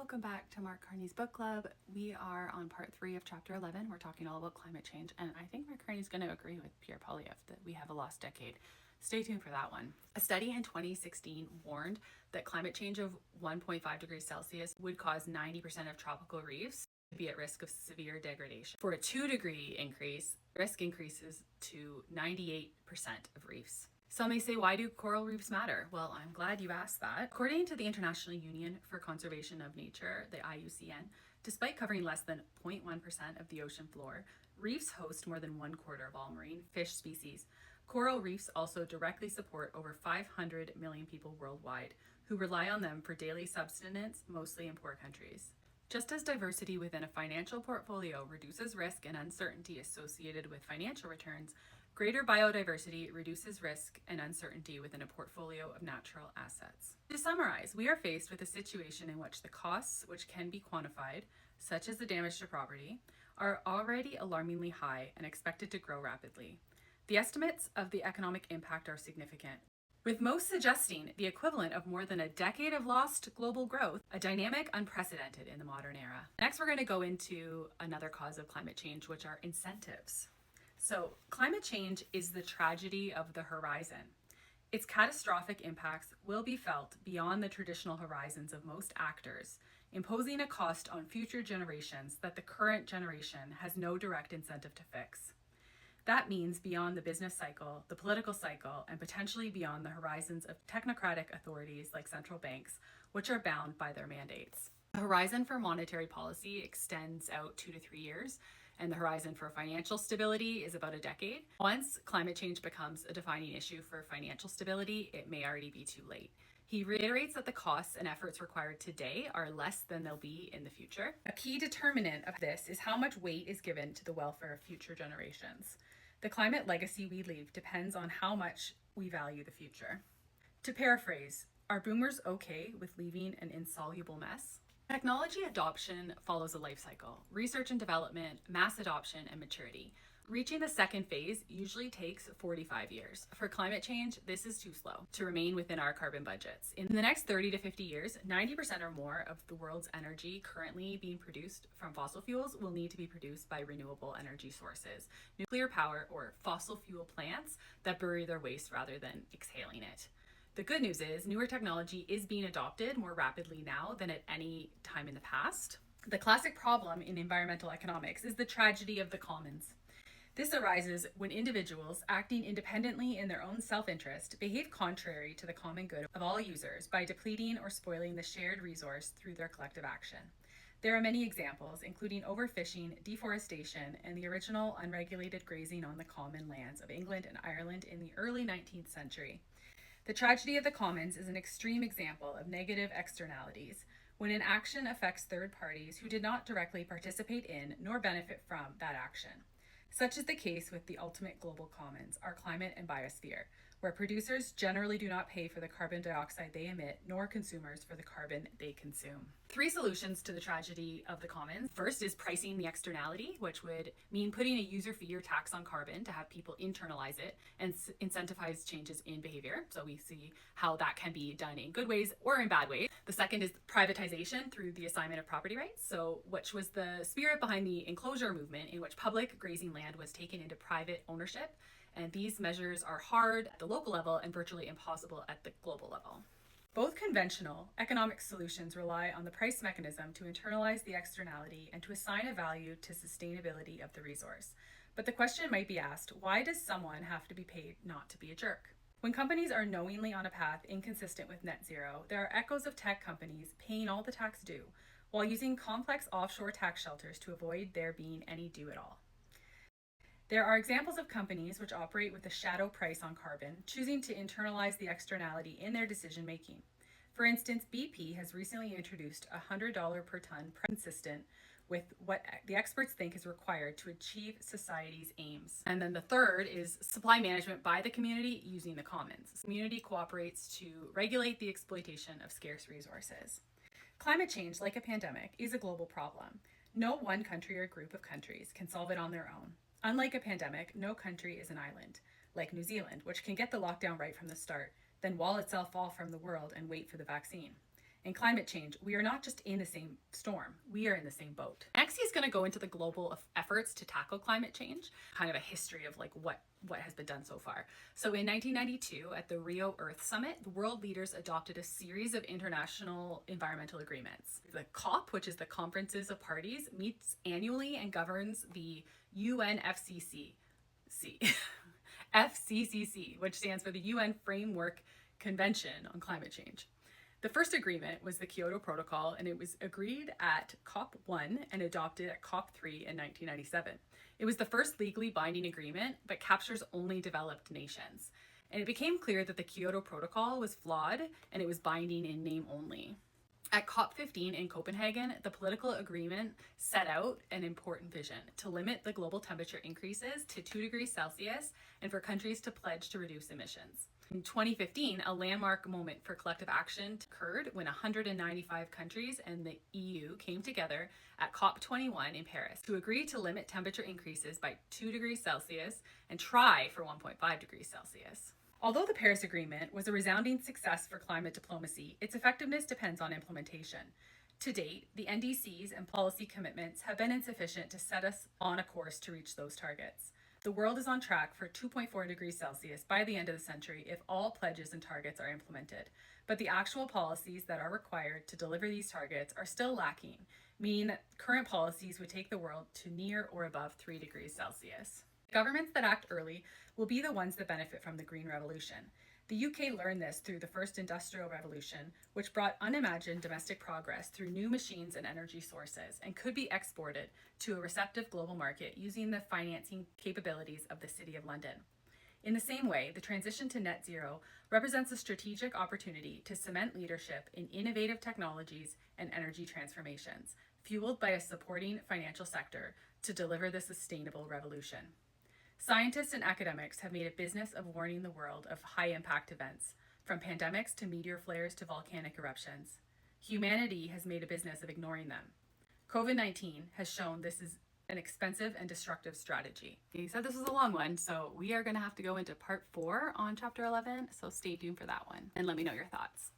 Welcome back to Mark Carney's book club. We are on part 3 of chapter 11. We're talking all about climate change, and I think Mark Carney's going to agree with Pierre Poilievre that we have a lost decade. Stay tuned for that one. A study in 2016 warned that climate change of 1.5 degrees Celsius would cause 90% of tropical reefs to be at risk of severe degradation. For a 2-degree increase, risk increases to 98% of reefs. Some may say, why do coral reefs matter? Well, I'm glad you asked that. According to the International Union for Conservation of Nature, the IUCN, despite covering less than 0.1% of the ocean floor, reefs host more than 1/4 of all marine fish species. Coral reefs also directly support over 500 million people worldwide who rely on them for daily subsistence, mostly in poor countries. Just as diversity within a financial portfolio reduces risk and uncertainty associated with financial returns, greater biodiversity reduces risk and uncertainty within a portfolio of natural assets. To summarize, we are faced with a situation in which the costs, which can be quantified, such as the damage to property, are already alarmingly high and expected to grow rapidly. The estimates of the economic impact are significant, with most suggesting the equivalent of more than a decade of lost global growth, a dynamic unprecedented in the modern era. Next, we're going to go into another cause of climate change, which are incentives. So, climate change is the tragedy of the horizon. Its catastrophic impacts will be felt beyond the traditional horizons of most actors, imposing a cost on future generations that the current generation has no direct incentive to fix. That means beyond the business cycle, the political cycle, and potentially beyond the horizons of technocratic authorities like central banks, which are bound by their mandates. The horizon for monetary policy extends out 2 to 3 years, and the horizon for financial stability is about a decade. Once climate change becomes a defining issue for financial stability, it may already be too late. He reiterates that the costs and efforts required today are less than they'll be in the future. A key determinant of this is how much weight is given to the welfare of future generations. The climate legacy we leave depends on how much we value the future. To paraphrase, are boomers okay with leaving an insoluble mess? Technology adoption follows a life cycle: research and development, mass adoption, and maturity. Reaching the second phase usually takes 45 years. For climate change, this is too slow to remain within our carbon budgets. In the next 30 to 50 years, 90% or more of the world's energy currently being produced from fossil fuels will need to be produced by renewable energy sources, nuclear power, or fossil fuel plants that bury their waste rather than exhaling it. The good news is newer technology is being adopted more rapidly now than at any time in the past. The classic problem in environmental economics is the tragedy of the commons. This arises when individuals acting independently in their own self-interest behave contrary to the common good of all users by depleting or spoiling the shared resource through their collective action. There are many examples, including overfishing, deforestation, and the original unregulated grazing on the common lands of England and Ireland in the early 19th century. The tragedy of the commons is an extreme example of negative externalities, when an action affects third parties who did not directly participate in nor benefit from that action. Such is the case with the ultimate global commons, our climate and biosphere, where producers generally do not pay for the carbon dioxide they emit, nor consumers for the carbon they consume. 3 solutions to the tragedy of the commons. First is pricing the externality, which would mean putting a user fee or tax on carbon to have people internalize it and incentivize changes in behavior. So we see how that can be done in good ways or in bad ways. The second is privatization through the assignment of property rights, which was the spirit behind the enclosure movement, in which public grazing land was taken into private ownership. And these measures are hard at the local level and virtually impossible at the global level. Both conventional economic solutions rely on the price mechanism to internalize the externality and to assign a value to sustainability of the resource. But the question might be asked, why does someone have to be paid not to be a jerk? When companies are knowingly on a path inconsistent with net zero, there are echoes of tech companies paying all the tax due while using complex offshore tax shelters to avoid there being any due at all. There are examples of companies which operate with a shadow price on carbon, choosing to internalize the externality in their decision making. For instance, BP has recently introduced a $100 per ton consistent with what the experts think is required to achieve society's aims. And then the third is supply management by the community using the commons. The community cooperates to regulate the exploitation of scarce resources. Climate change, like a pandemic, is a global problem. No one country or group of countries can solve it on their own. Unlike a pandemic, no country is an island, like New Zealand, which can get the lockdown right from the start, then wall itself off from the world and wait for the vaccine. and climate change, we are not just in the same storm, we are in the same boat. Next, he's going to go into the global efforts to tackle climate change, kind of a history of like what has been done so far. So in 1992, at the Rio Earth Summit, the world leaders adopted a series of international environmental agreements. The COP, which is the Conferences of Parties, meets annually and governs the UNFCCC, FCCC, which stands for the UN Framework Convention on Climate Change. The first agreement was the Kyoto Protocol, and it was agreed at COP1 and adopted at COP3 in 1997. It was the first legally binding agreement, but captures only developed nations. And it became clear that the Kyoto Protocol was flawed and it was binding in name only. At COP15 in Copenhagen, the political agreement set out an important vision to limit the global temperature increases to 2 degrees Celsius and for countries to pledge to reduce emissions. In 2015, a landmark moment for collective action occurred when 195 countries and the EU came together at COP21 in Paris to agree to limit temperature increases by 2 degrees Celsius and try for 1.5 degrees Celsius. Although the Paris Agreement was a resounding success for climate diplomacy, its effectiveness depends on implementation. To date, the NDCs and policy commitments have been insufficient to set us on a course to reach those targets. The world is on track for 2.4 degrees Celsius by the end of the century if all pledges and targets are implemented. But the actual policies that are required to deliver these targets are still lacking, meaning that current policies would take the world to near or above 3 degrees Celsius. Governments that act early will be the ones that benefit from the Green Revolution. The UK learned this through the first industrial revolution, which brought unimagined domestic progress through new machines and energy sources and could be exported to a receptive global market using the financing capabilities of the City of London. In the same way, the transition to net zero represents a strategic opportunity to cement leadership in innovative technologies and energy transformations, fueled by a supporting financial sector to deliver the sustainable revolution. Scientists and academics have made a business of warning the world of high-impact events, from pandemics to meteor flares to volcanic eruptions. Humanity has made a business of ignoring them. COVID-19 has shown this is an expensive and destructive strategy. He said this was a long one, so we are going to have to go into part 4 on chapter 11, so stay tuned for that one and let me know your thoughts.